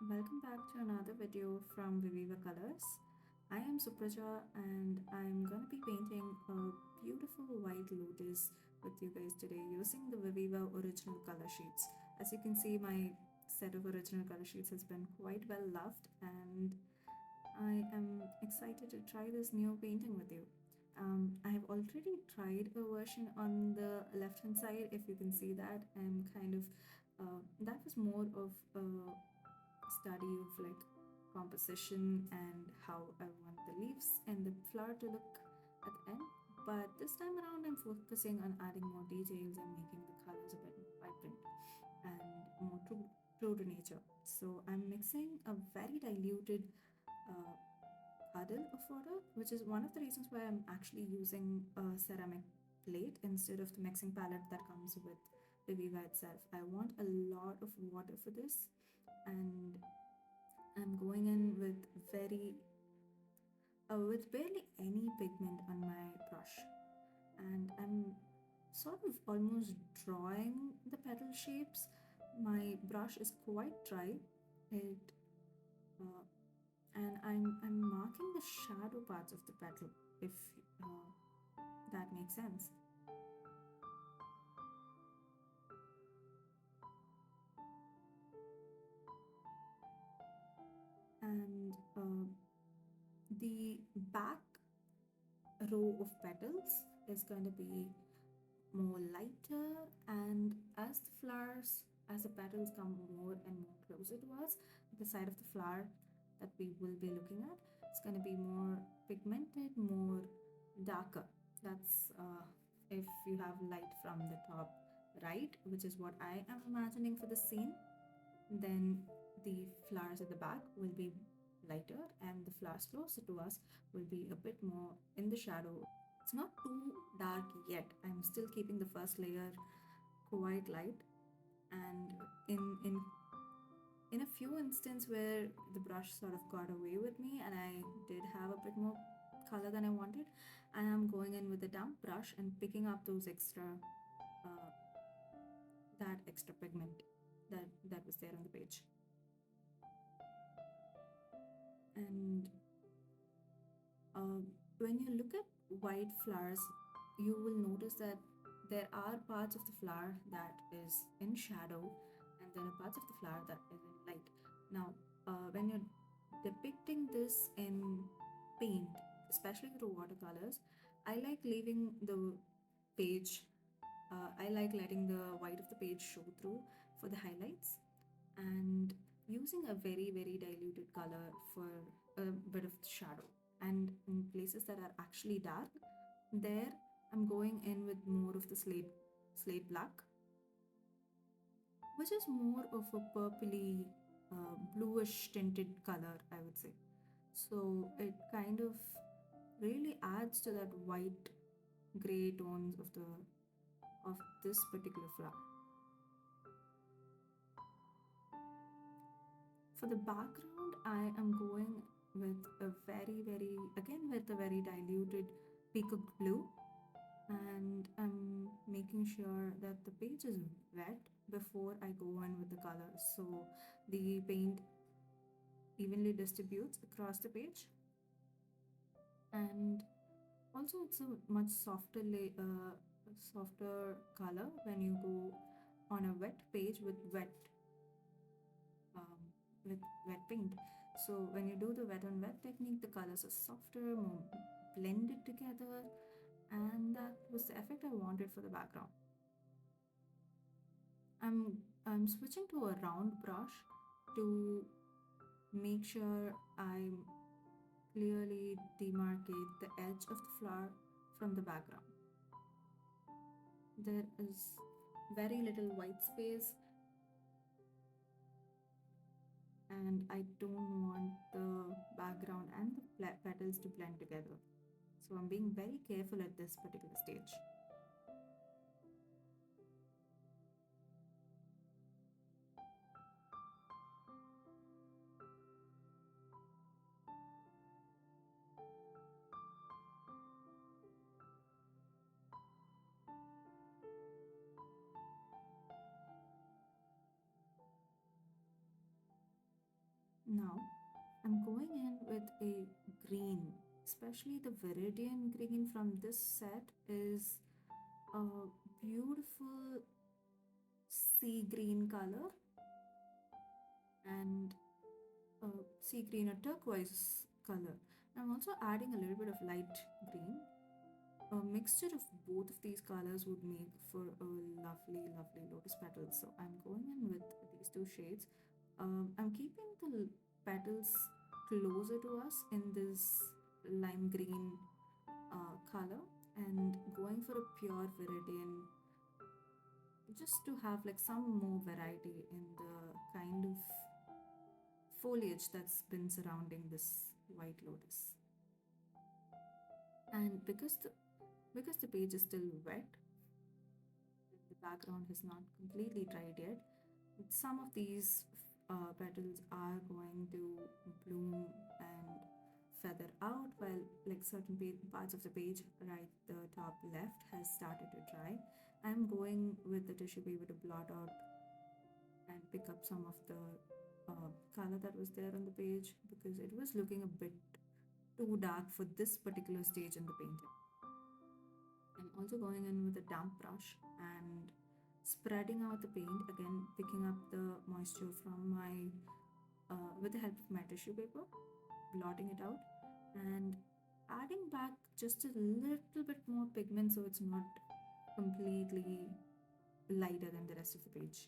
Welcome back to another video from Viviva Colors. I am Supraja and I'm going to be painting a beautiful white lotus with you guys today using the Viviva original color sheets. As you can see, my set of original color sheets has been quite well loved and I am excited to try this new painting with you. I have already tried a version on the left hand side. If you can see that, that was more of a study of like composition and how I want the leaves and the flower to look at the end. But this time around, I'm focusing on adding more details and making the colors a bit more vibrant and more true to nature. So I'm mixing a very diluted uh, puddle of water, which is one of the reasons why I'm actually using a ceramic plate instead of the mixing palette that comes with the Viva itself. I want a lot of water for this, and I'm going in with barely any pigment on my brush, and I'm sort of almost drawing the petal shapes. My brush is quite dry. It uh, and I'm marking the shadow parts of the petal, if that makes sense. And the back row of petals is going to be more lighter, and as the petals come more and more closer to us, the side of the flower that we will be looking at, it's going to be more pigmented, more darker. That's if you have light from the top right, which is what I am imagining for the scene, then the flowers at the back will be lighter and the flowers closer to us will be a bit more in the shadow. It's not too dark yet. I'm still keeping the first layer quite light, and in a few instances where the brush sort of got away with me and I did have a bit more color than I wanted, I am going in with a damp brush and picking up those uh, extra pigment that was there on the page. And uh, when you look at white flowers, you will notice that there are parts of the flower that is in shadow and there are parts of the flower that is in light. Now, when you're depicting this in paint, especially through watercolors, I like leaving the page, I like letting the white of the page show through for the highlights and using a very diluted color for a bit of shadow. And in places that are actually dark, there I'm going in with more of the slate black, which is more of a purpley bluish tinted color, I would say. So it kind of really adds to that white gray tones of this particular flower. For the background, I am going with a with a very diluted peacock blue, and I'm making sure that the page is wet before I go in with the color, so the paint evenly distributes across the page. And also, it's a much softer color when you go on a wet page um, with wet paint. So when you do the wet on wet technique, the colors are softer, more blended together, and that was the effect I wanted for the background. I'm switching to a round brush to make sure I clearly demarcate the edge of the flower from the background. There is very little white space, and I don't want the background and the petals to blend together. So I'm being very careful at this particular stage. Now I'm going in with a green, especially the Viridian green from this set is a beautiful sea green color and a sea green or turquoise color. I'm also adding a little bit of light green. A mixture of both of these colors would make for a lovely, lovely lotus petals. So I'm going in with these two shades. I'm keeping the petals closer to us in this lime green color and going for a pure viridian just to have like some more variety in the kind of foliage that's been surrounding this white lotus. And because the page is still wet, the background has not completely dried yet, some of these petals are going to bloom and feather out while like certain parts of the page right the top left has started to dry. I'm going with the tissue paper to blot out and pick up some of the color that was there on the page because it was looking a bit too dark for this particular stage in the painting. I'm also going in with a damp brush and spreading out the paint, again picking up the moisture from my with the help of my tissue paper, blotting it out and adding back just a little bit more pigment so it's not completely lighter than the rest of the page.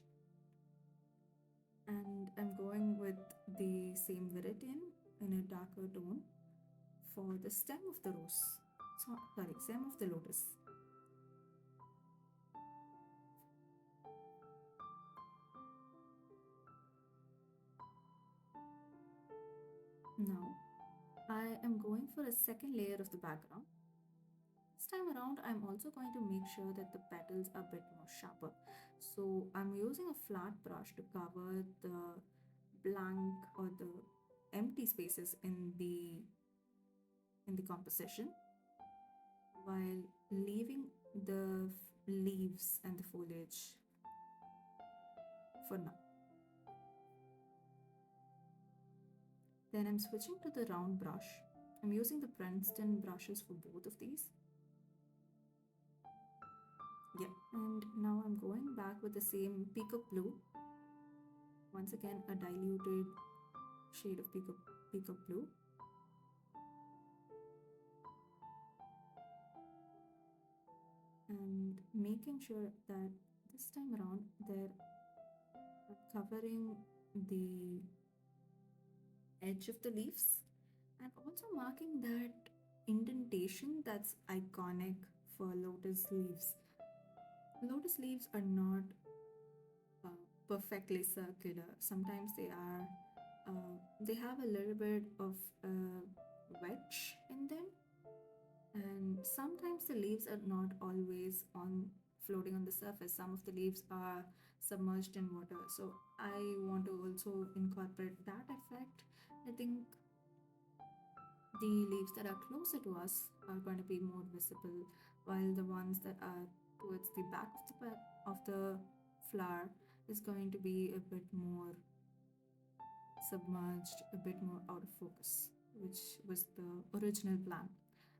And I'm going with the same viridian in a darker tone for the stem of the rose. So, sorry, stem of the lotus. Now, I am going for a second layer of the background. This time around, I'm also going to make sure that the petals are a bit more sharper. So I'm using a flat brush to cover the blank or the empty spaces in the composition while leaving the leaves and the foliage for now. Then I'm switching to the round brush. I'm using the Princeton brushes for both of these. Yeah, and now I'm going back with the same peacock blue. Once again, a diluted shade of peacock blue. And making sure that this time around they're covering the edge of the leaves and also marking that indentation that's iconic for lotus leaves. Lotus leaves are not perfectly circular. Sometimes they have a little bit of a wedge in them, and sometimes the leaves are not always on floating on the surface. Some of the leaves are submerged in water. So I want to also incorporate that effect. I think the leaves that are closer to us are going to be more visible, while the ones that are towards the back of the flower is going to be a bit more submerged, a bit more out of focus, which was the original plan.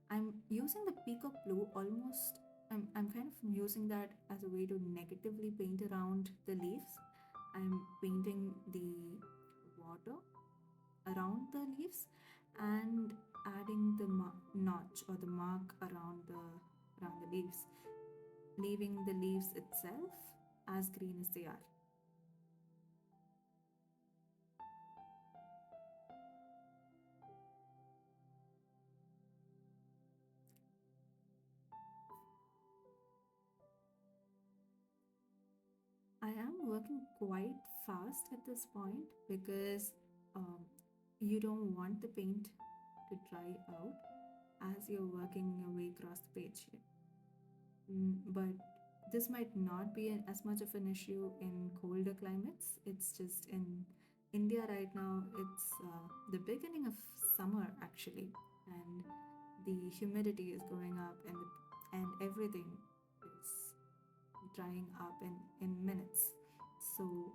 I'm using the peacock blue almost, I'm kind of using that as a way to negatively paint around the leaves. I'm painting the water around the leaves and adding the notch or the mark around the leaves, leaving the leaves itself as green as they are. I am working quite fast at this point because um, you don't want the paint to dry out as you're working your way across the page here. But this might not be as much of an issue in colder climates. It's just in India right now, it's the beginning of summer actually, and the humidity is going up, and everything is drying up in minutes. So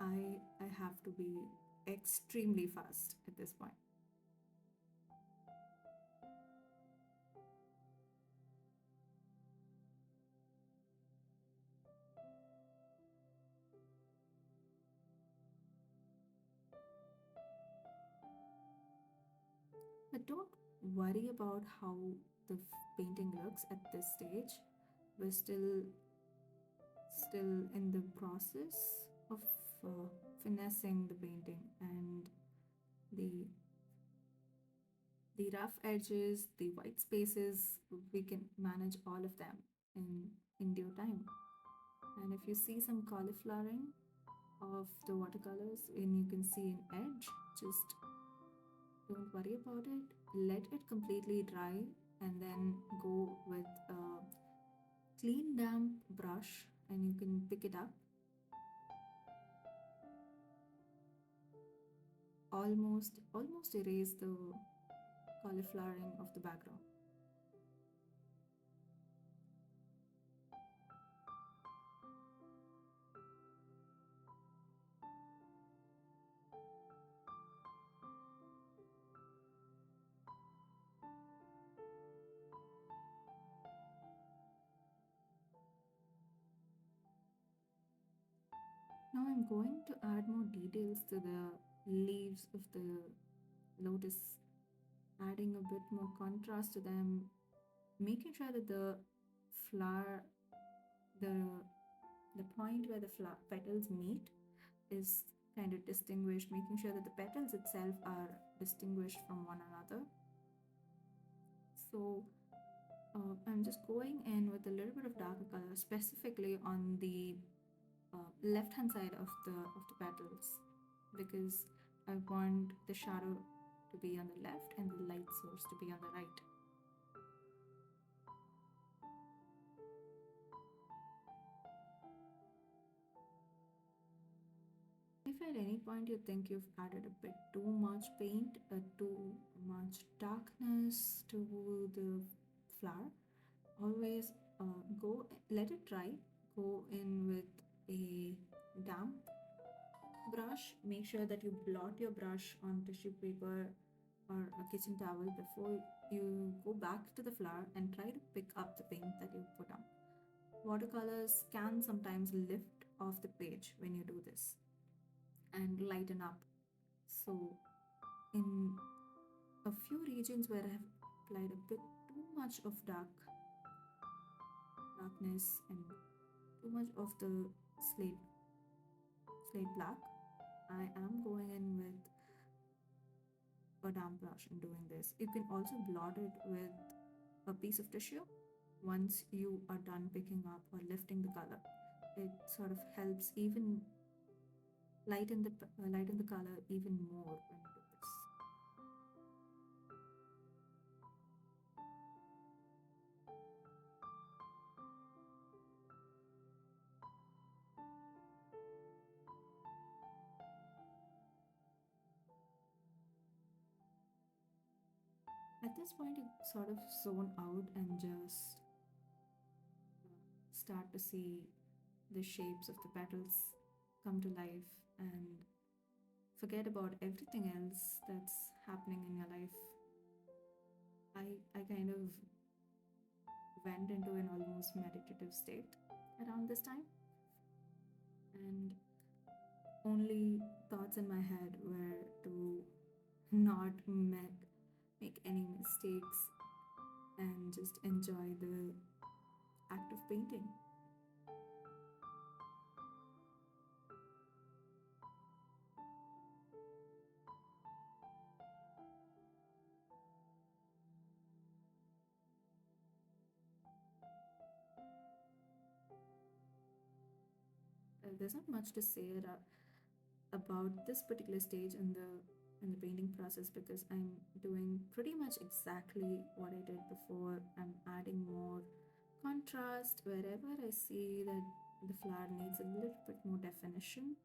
I have to be extremely fast at this point. But don't worry about how the painting looks at this stage. We're still in the process of uh, finessing the painting, and the the rough edges, the white spaces, we can manage all of them in due time. And if you see some cauliflowering of the watercolors and you can see an edge, just don't worry about it. Let it completely dry and then go with a clean damp brush and you can pick it up. Almost erase the cauliflowering of the background. Now I'm going to add more details to the leaves of the lotus, adding a bit more contrast to them, making sure that the flower, the the point where the flower petals meet is kind of distinguished, making sure that the petals itself are distinguished from one another. So I'm just going in with a little bit of darker color, specifically on the left hand side of the petals, because I want the shadow to be on the left and the light source to be on the right. If at any point you think you've added a bit too much paint, too much darkness to the flower, always go let it dry. Go in with a damp brush. Make sure that you blot your brush on tissue paper or a kitchen towel before you go back to the flower and try to pick up the paint that you put on. Watercolors can sometimes lift off the page when you do this and lighten up. So, in a few regions where I have applied a bit too much of darkness and too much of the slate black, I am going in with a damp brush and doing this. You can also blot it with a piece of tissue once you are done picking up or lifting the color. It sort of helps even lighten the color even more when you do this. At this point, you sort of zone out and just start to see the shapes of the petals come to life and forget about everything else that's happening in your life. I kind of went into an almost meditative state around this time, and only thoughts in my head were to not make any mistakes and just enjoy the act of painting. There's not much to say about this particular stage in the painting process because I'm doing pretty much exactly what I did before. I'm adding more contrast wherever I see that the flower needs a little bit more definition,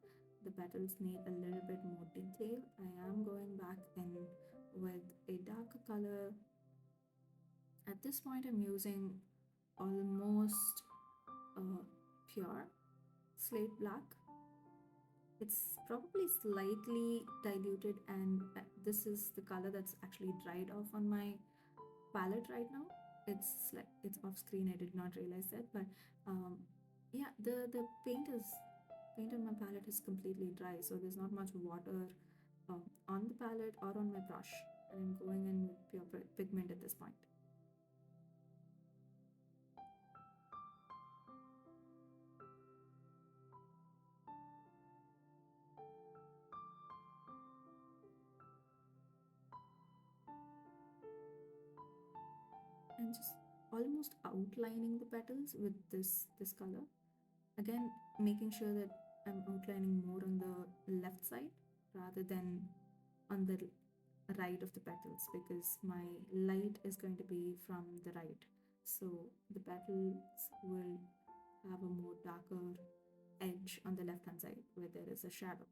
the petals need a little bit more detail. I am going back in with a darker color. At this point, I'm using almost pure slate black, It's probably slightly diluted, and this is the color that's actually dried off on my palette right now. It's like it's off screen. I did not realize that, but um, yeah, the paint on my palette is completely dry, so there's not much water on the palette or on my brush, and I'm going in with pure pigment at this point. And just almost outlining the petals with this color. Again, making sure that I'm outlining more on the left side rather than on the right of the petals, because my light is going to be from the right. So the petals will have a more darker edge on the left hand side where there is a shadow.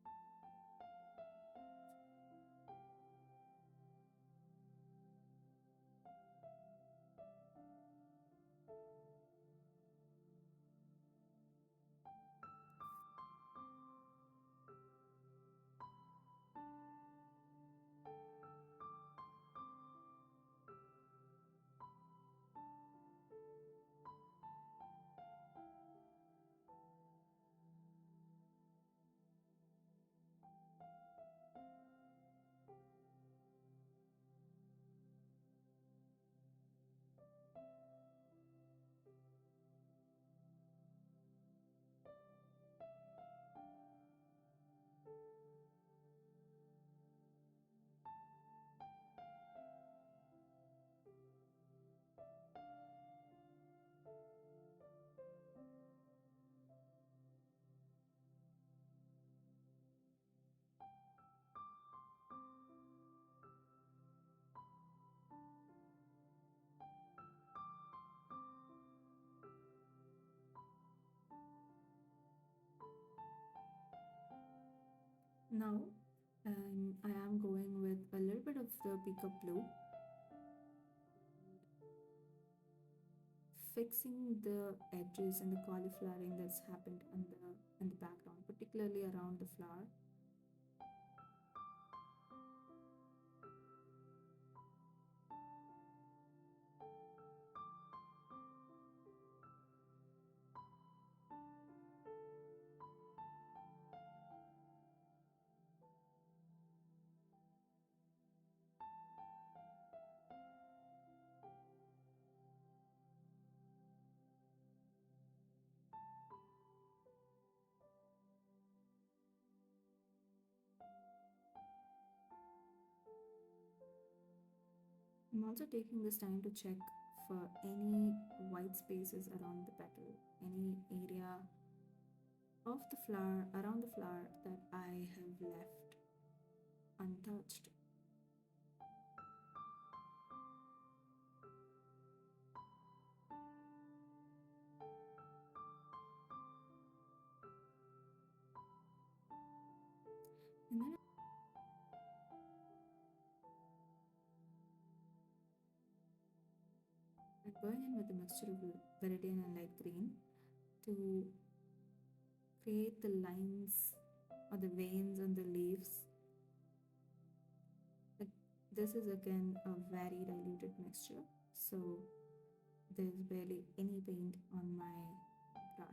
Now I am going with a little bit of the peacock blue, fixing the edges and the cauliflowering that's happened in the background, particularly around the flower. I'm also taking this time to check for any white spaces around the petal, any area of the flower, around the flower, that I have left untouched. And then I'm going in with a mixture of viridian and light green to create the lines or the veins on the leaves. Like, this is again a very diluted mixture, so there's barely any paint on my brush.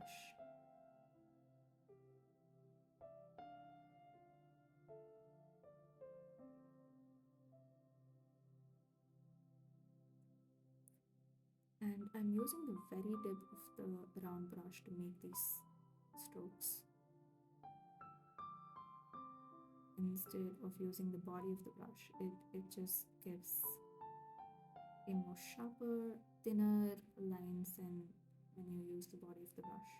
And I'm using the very tip of the round brush to make these strokes instead of using the body of the brush. It just gives a more sharper, thinner lines than when you use the body of the brush.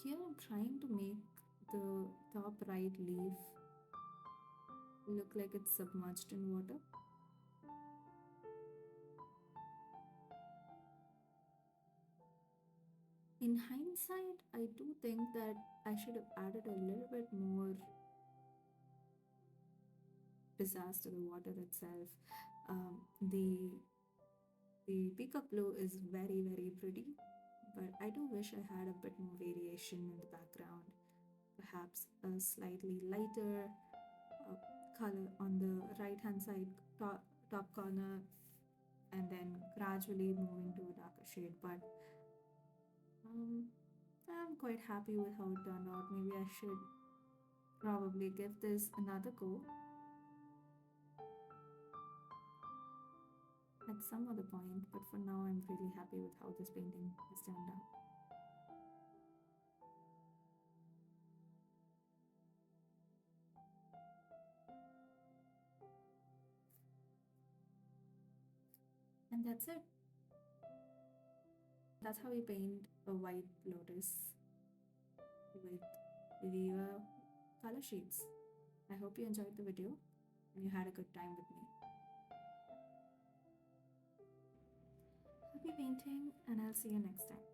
Here I'm trying to make the top right leaf look like it's submerged in water. In hindsight, I do think that I should have added a little bit more pizzazz to the water itself. The peacock blue is very, very pretty, but I do wish I had a bit more variation in the background. Perhaps a slightly lighter uh, color on the right hand side top corner, and then gradually moving to a darker shade. But um, I'm quite happy with how it turned out. Maybe I should probably give this another go at some other point, but for now, I'm really happy with how this painting has turned out. And that's it. That's how we paint a white lotus with Viviva Colorsheets. I hope you enjoyed the video and you had a good time with me. Happy painting, and I'll see you next time.